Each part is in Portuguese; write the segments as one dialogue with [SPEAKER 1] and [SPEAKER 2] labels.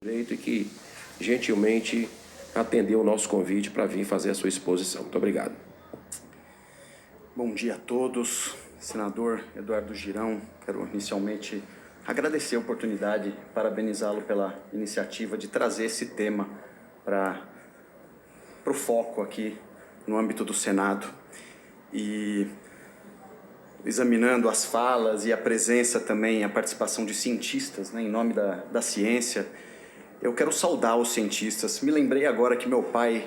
[SPEAKER 1] Direito e que gentilmente atendeu o nosso convite para vir fazer a sua exposição. Muito obrigado.
[SPEAKER 2] Bom dia a todos. Senador Eduardo Girão, quero inicialmente agradecer a oportunidade, parabenizá-lo pela iniciativa de trazer esse tema para o foco aqui no âmbito do Senado. E examinando as falas e a presença também, a participação de cientistas, né, em nome da ciência, eu quero saudar os cientistas. Me lembrei agora que meu pai,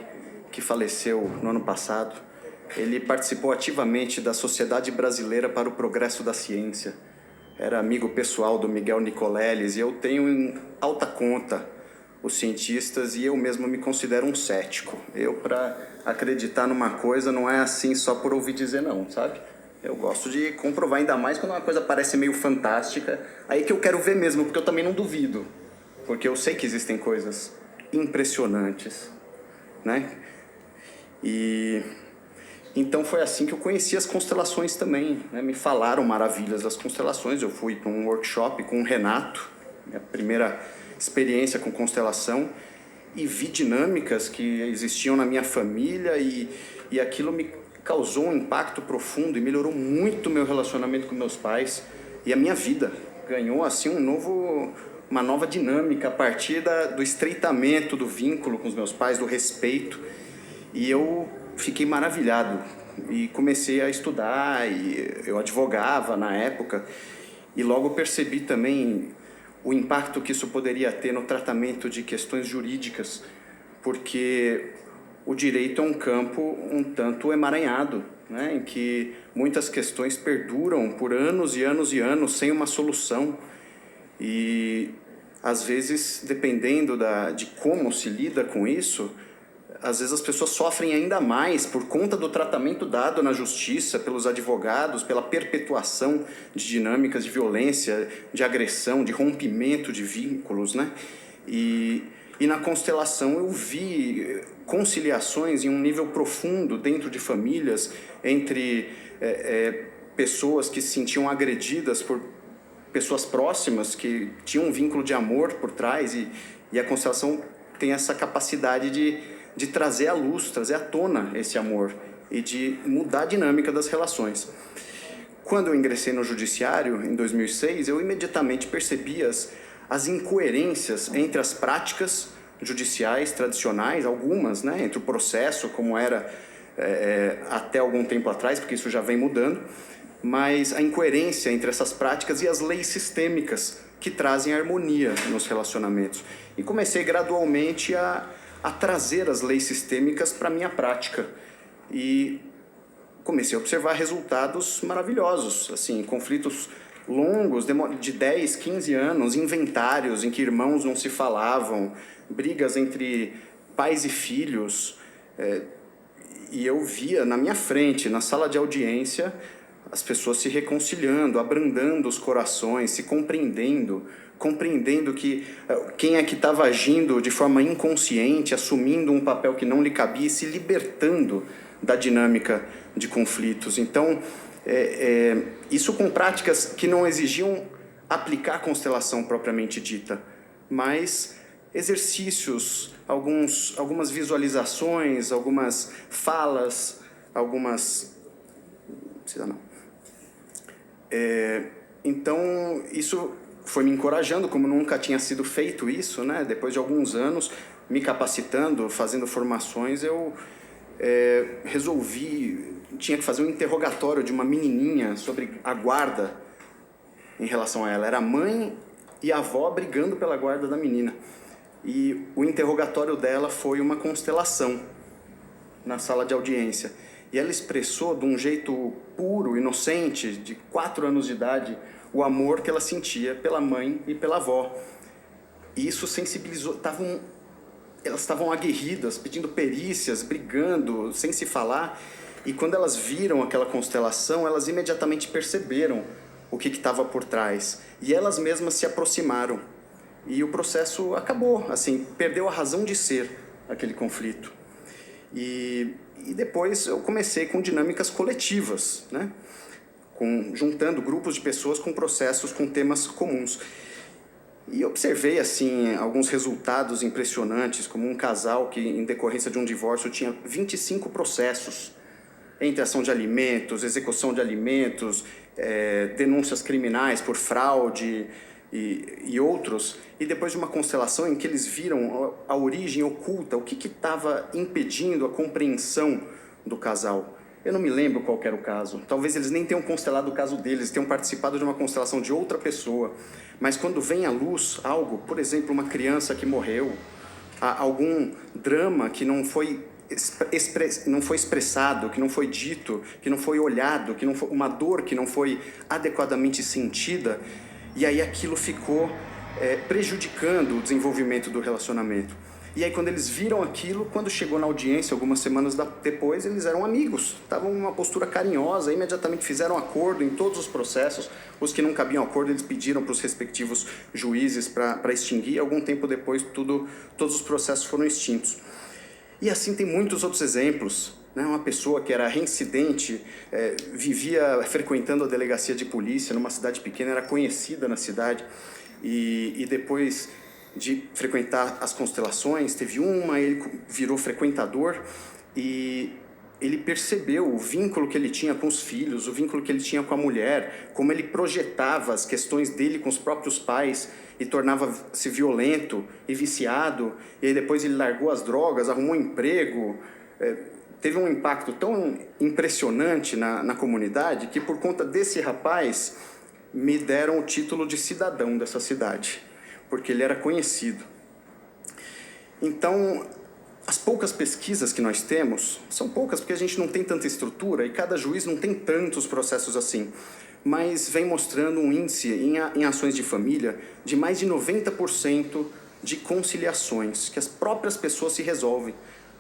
[SPEAKER 2] que faleceu no ano passado, ele participou ativamente da Sociedade Brasileira para o Progresso da Ciência. Era amigo pessoal do Miguel Nicoleles e eu tenho em alta conta os cientistas e eu mesmo me considero um cético. Eu, para acreditar numa coisa, não é assim só por ouvir dizer não, sabe? Eu gosto de comprovar, ainda mais quando uma coisa parece meio fantástica. Aí que eu quero ver mesmo, porque eu também não duvido. Porque eu sei que existem coisas impressionantes, né? E então foi assim que eu conheci as constelações também, né? Me falaram maravilhas das constelações. Eu fui para um workshop com o Renato, minha primeira experiência com constelação, e vi dinâmicas que existiam na minha família e aquilo me causou um impacto profundo e melhorou muito meu relacionamento com meus pais e a minha vida. Ganhou assim uma nova dinâmica a partir do estreitamento do vínculo com os meus pais, do respeito. E eu fiquei maravilhado e comecei a estudar, e eu advogava na época, e logo percebi também o impacto que isso poderia ter no tratamento de questões jurídicas, porque o direito é um campo um tanto emaranhado, né, em que muitas questões perduram por anos e anos e anos sem uma solução. E às vezes, dependendo de como se lida com isso, às vezes as pessoas sofrem ainda mais por conta do tratamento dado na justiça, pelos advogados, pela perpetuação de dinâmicas de violência, de agressão, de rompimento de vínculos, né? E na constelação eu vi conciliações em um nível profundo dentro de famílias, entre pessoas que se sentiam agredidas por pessoas próximas que tinham um vínculo de amor por trás, e a constelação tem essa capacidade de trazer à luz, trazer à tona esse amor e de mudar a dinâmica das relações. Quando eu ingressei no judiciário, em 2006, eu imediatamente percebi as incoerências entre as práticas judiciais tradicionais, algumas, né, entre o processo, como era até algum tempo atrás, porque isso já vem mudando, mas a incoerência entre essas práticas e as leis sistêmicas que trazem harmonia nos relacionamentos. E comecei gradualmente a trazer as leis sistêmicas para a minha prática. E comecei a observar resultados maravilhosos, assim, conflitos longos, de 10, 15 anos, inventários em que irmãos não se falavam, brigas entre pais e filhos. E eu via na minha frente, na sala de audiência, as pessoas se reconciliando, abrandando os corações, se compreendendo que quem é que estava agindo de forma inconsciente, assumindo um papel que não lhe cabia e se libertando da dinâmica de conflitos. Então, isso com práticas que não exigiam aplicar a constelação propriamente dita, mas exercícios, algumas visualizações, algumas falas, algumas... Não precisa não. Então, isso foi me encorajando, como nunca tinha sido feito isso, né? Depois de alguns anos, me capacitando, fazendo formações, eu resolvi... Tinha que fazer um interrogatório de uma menininha sobre a guarda em relação a ela. Era a mãe e a avó brigando pela guarda da menina. E o interrogatório dela foi uma constelação na sala de audiência. E ela expressou de um jeito puro, inocente, de 4 anos de idade, o amor que ela sentia pela mãe e pela avó. E isso sensibilizou... Elas estavam aguerridas, pedindo perícias, brigando, sem se falar. E quando elas viram aquela constelação, elas imediatamente perceberam o que estava por trás. E elas mesmas se aproximaram. E o processo acabou, assim, perdeu a razão de ser aquele conflito. E depois eu comecei com dinâmicas coletivas, né? Juntando grupos de pessoas com processos, com temas comuns. E observei, assim, alguns resultados impressionantes, como um casal que, em decorrência de um divórcio, tinha 25 processos entre ação de alimentos, execução de alimentos, denúncias criminais por fraude e outros. E depois de uma constelação em que eles viram a origem oculta, o que estava impedindo a compreensão do casal. Eu não me lembro qual era o caso. Talvez eles nem tenham constelado o caso deles, tenham participado de uma constelação de outra pessoa. Mas quando vem à luz algo, por exemplo, uma criança que morreu, algum drama que não foi expressado, que não foi dito, que não foi olhado, que não foi uma dor que não foi adequadamente sentida, e aí aquilo ficou prejudicando o desenvolvimento do relacionamento. E aí quando eles viram aquilo, quando chegou na audiência, algumas semanas depois, eles eram amigos, estavam em uma postura carinhosa, imediatamente fizeram acordo em todos os processos. Os que não cabiam acordo, eles pediram para os respectivos juízes para extinguir. Algum tempo depois, todos os processos foram extintos. E assim tem muitos outros exemplos. Uma pessoa que era reincidente, vivia frequentando a delegacia de polícia numa cidade pequena, era conhecida na cidade, e depois de frequentar as constelações, ele virou frequentador e ele percebeu o vínculo que ele tinha com os filhos, o vínculo que ele tinha com a mulher, como ele projetava as questões dele com os próprios pais e tornava-se violento e viciado, e aí depois ele largou as drogas, arrumou um emprego, teve um impacto tão impressionante na comunidade que por conta desse rapaz me deram o título de cidadão dessa cidade, porque ele era conhecido. Então, as poucas pesquisas que nós temos, são poucas porque a gente não tem tanta estrutura e cada juiz não tem tantos processos assim, mas vem mostrando um índice em ações de família de mais de 90% de conciliações, que as próprias pessoas se resolvem.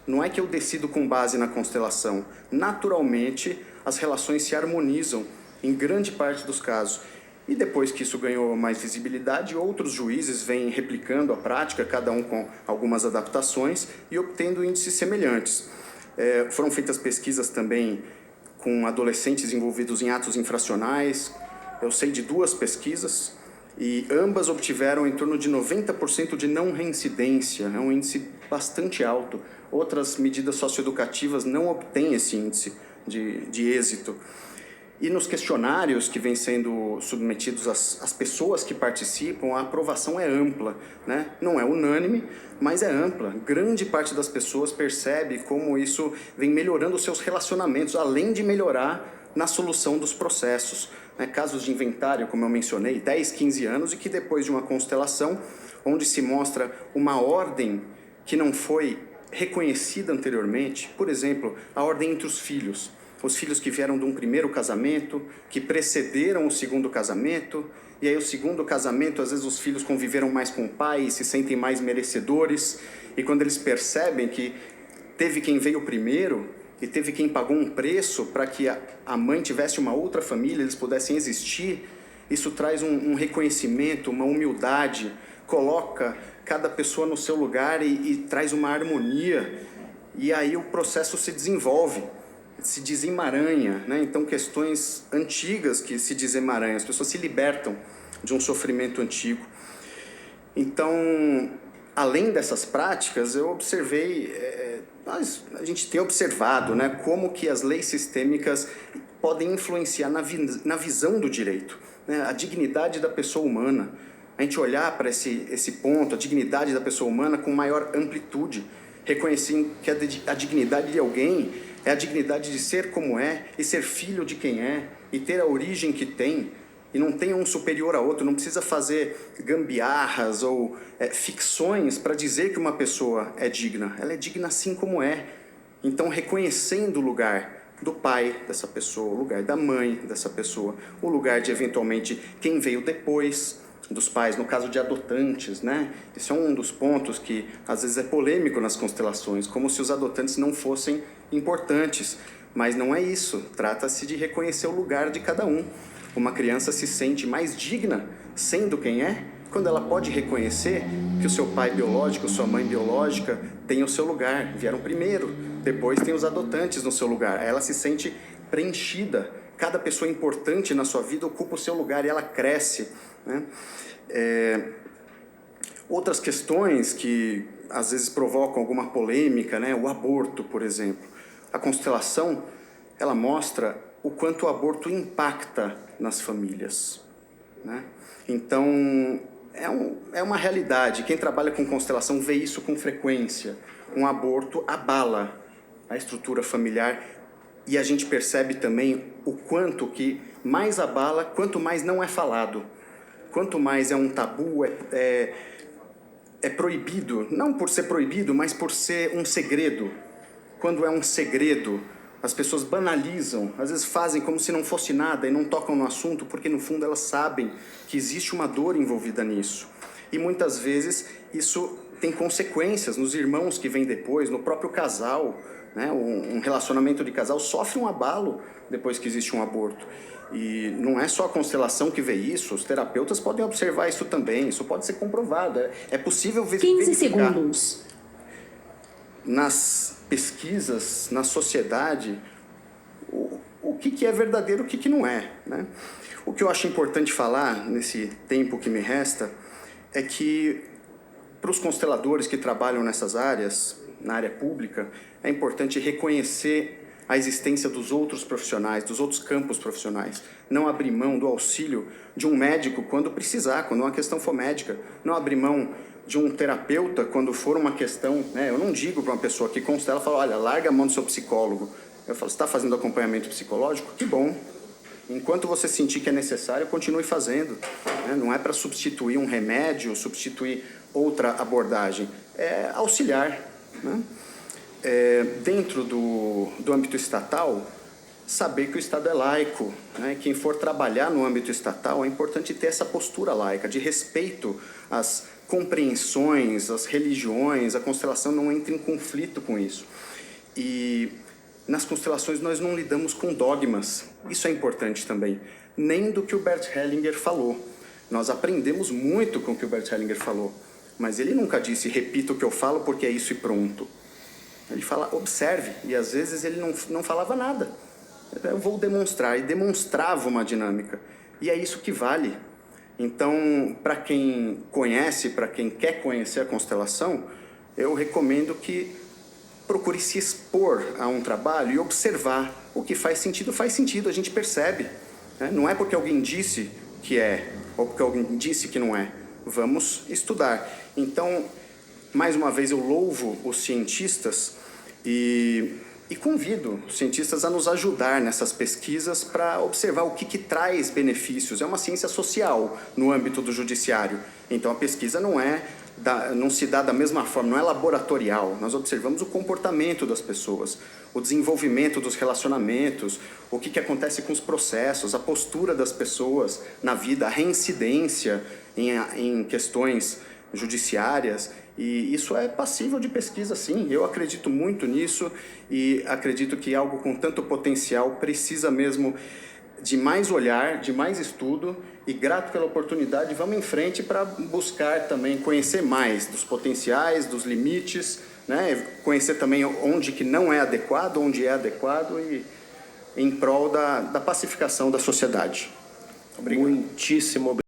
[SPEAKER 2] Não é que eu decido com base na constelação. Naturalmente, as relações se harmonizam em grande parte dos casos. E depois que isso ganhou mais visibilidade, outros juízes vêm replicando a prática, cada um com algumas adaptações e obtendo índices semelhantes. Foram feitas pesquisas também com adolescentes envolvidos em atos infracionais. Eu sei de 2 pesquisas e ambas obtiveram em torno de 90% de não reincidência. É um índice bastante alto. Outras medidas socioeducativas não obtêm esse índice de êxito. E nos questionários que vêm sendo submetidos às pessoas que participam, a aprovação é ampla, né? Não é unânime, mas é ampla. Grande parte das pessoas percebe como isso vem melhorando os seus relacionamentos, além de melhorar na solução dos processos. Casos de inventário, como eu mencionei, 10, 15 anos, e que depois de uma constelação, onde se mostra uma ordem que não foi reconhecida anteriormente, por exemplo, a ordem entre os filhos que vieram de um primeiro casamento, que precederam o segundo casamento, e aí o segundo casamento, às vezes os filhos conviveram mais com o pai e se sentem mais merecedores, e quando eles percebem que teve quem veio primeiro e teve quem pagou um preço para que a mãe tivesse uma outra família, eles pudessem existir, isso traz um reconhecimento, uma humildade, coloca cada pessoa no seu lugar e traz uma harmonia, e aí o processo se desenvolve, se desemaranha, né? Então questões antigas que se desemaranham, as pessoas se libertam de um sofrimento antigo. Então, além dessas práticas, eu observei, a gente tem observado, né, como que as leis sistêmicas podem influenciar na visão do direito, né? A dignidade da pessoa humana, a gente olhar para esse ponto, a dignidade da pessoa humana com maior amplitude, reconhecendo que a dignidade de alguém é a dignidade de ser como é, e ser filho de quem é, e ter a origem que tem, e não tem um superior a outro, não precisa fazer gambiarras ou ficções para dizer que uma pessoa é digna. Ela é digna assim como é. Então, reconhecendo o lugar do pai dessa pessoa, o lugar da mãe dessa pessoa, o lugar de, eventualmente, quem veio depois dos pais, no caso de adotantes, né? Esse é um dos pontos que às vezes é polêmico nas constelações, como se os adotantes não fossem importantes, mas não é isso, trata-se de reconhecer o lugar de cada um. Uma criança se sente mais digna sendo quem é, quando ela pode reconhecer que o seu pai biológico, sua mãe biológica tem o seu lugar, vieram primeiro, depois tem os adotantes no seu lugar, aí ela se sente preenchida, cada pessoa importante na sua vida ocupa o seu lugar e ela cresce, né? Outras questões que às vezes provocam alguma polêmica, né? O aborto, por exemplo. A constelação, ela mostra o quanto o aborto impacta nas famílias, né? Então, é uma realidade. Quem trabalha com constelação vê isso com frequência. Um aborto abala a estrutura familiar e a gente percebe também o quanto que mais abala, quanto mais não é falado. Quanto mais é um tabu, é proibido, não por ser proibido, mas por ser um segredo. Quando é um segredo, as pessoas banalizam, às vezes fazem como se não fosse nada e não tocam no assunto, porque no fundo elas sabem que existe uma dor envolvida nisso. E muitas vezes isso tem consequências nos irmãos que vêm depois, no próprio casal, né? Um relacionamento de casal sofre um abalo depois que existe um aborto. E não é só a constelação que vê isso, os terapeutas podem observar isso também, isso pode ser comprovado, é possível verificar.
[SPEAKER 3] 15 segundos.
[SPEAKER 2] Nas pesquisas, na sociedade, o que é verdadeiro e o que não é, né? O que eu acho importante falar nesse tempo que me resta é que para os consteladores que trabalham nessas áreas, na área pública, é importante reconhecer a existência dos outros profissionais, dos outros campos profissionais. Não abrir mão do auxílio de um médico quando precisar, quando uma questão for médica. Não abrir mão de um terapeuta quando for uma questão, né? Eu não digo para uma pessoa que constela, falo, olha, larga a mão do seu psicólogo. Eu falo, você está fazendo acompanhamento psicológico? Que bom. Enquanto você sentir que é necessário, continue fazendo, né? Não é para substituir um remédio, substituir outra abordagem. É auxiliar, né? Dentro do âmbito estatal, saber que o Estado é laico, né? Quem for trabalhar no âmbito estatal, é importante ter essa postura laica, de respeito às compreensões, às religiões. A constelação não entra em conflito com isso. E nas constelações nós não lidamos com dogmas, isso é importante também, nem do que o Bert Hellinger falou. Nós aprendemos muito com o que o Bert Hellinger falou, mas ele nunca disse, repita o que eu falo porque é isso e pronto. Ele fala, observe, e às vezes ele não falava nada. Eu vou demonstrar, e demonstrava uma dinâmica. E é isso que vale. Então, para quem conhece, para quem quer conhecer a constelação, eu recomendo que procure se expor a um trabalho e observar. O que faz sentido, a gente percebe, né? Não é porque alguém disse que é, ou porque alguém disse que não é. Vamos estudar. Então, mais uma vez, eu louvo os cientistas e convido os cientistas a nos ajudar nessas pesquisas para observar o que traz benefícios. É uma ciência social no âmbito do judiciário. Então, a pesquisa não se dá da mesma forma, não é laboratorial. Nós observamos o comportamento das pessoas, o desenvolvimento dos relacionamentos, o que acontece com os processos, a postura das pessoas na vida, a reincidência em questões judiciárias, e isso é passível de pesquisa, sim. Eu acredito muito nisso e acredito que algo com tanto potencial precisa mesmo de mais olhar, de mais estudo, e grato pela oportunidade, vamos em frente para buscar também conhecer mais dos potenciais, dos limites, né? Conhecer também onde que não é adequado, onde é adequado, e em prol da pacificação da sociedade. Obrigado.
[SPEAKER 1] Muitíssimo obrigado.